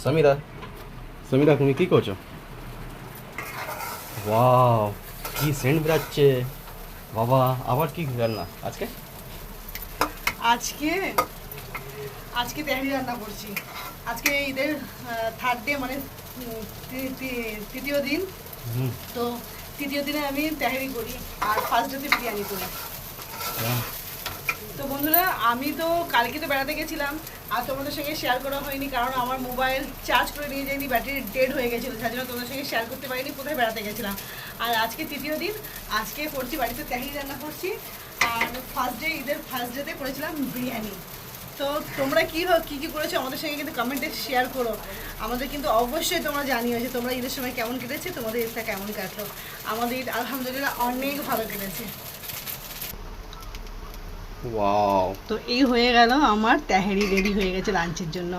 সমীরা, সমীরা তুমি কি করছো? ওয়াও, কি সেন্ট বেরাচ্ছে বাবা! আবার কি রান্না আজকে? আজকে আজকে তেহারি রান্না করছি। আজকে ঈদের থার্ড ডে, মানে তৃতীয় দিন। হুম। তো তৃতীয় দিনে আমি তেহারি করি আর ফার্স্ট ডেতে বিরিয়ানি করি। হ্যাঁ। তো বন্ধুরা, আমি তো কালকে তো বেড়াতে গেছিলাম আর তোমাদের সঙ্গে শেয়ার করা হয়নি, কারণ আমার মোবাইল চার্জ করে নিয়ে যাইনি, ব্যাটারি ডেড হয়ে গেছিলো, যার জন্য তোমাদের সঙ্গে শেয়ার করতে পারিনি কোথায় বেড়াতে গেছিলাম। আর আজকে তৃতীয় দিন, আজকে করছি বাড়িতে তেহারি রান্না করছি। আর ফার্স্ট ডে, ঈদের ফার্স্ট ডেতে করেছিলাম বিরিয়ানি। তো তোমরা কী কী করেছো আমাদের সঙ্গে কিন্তু কমেন্টে শেয়ার করো। আমাদের কিন্তু অবশ্যই তোমরা জানিও যে তোমরা ঈদের সময় কেমন কেটেছে, তোমাদের ঈদটা কেমন কাটলো। আমাদের ঈদ আলহামদুলিল্লাহ অনেক ভালো কেটেছে। ওয়াও, তো এই হয়ে গেল আমার তেহারি, রেডি হয়ে গেছে লাঞ্চের জন্য।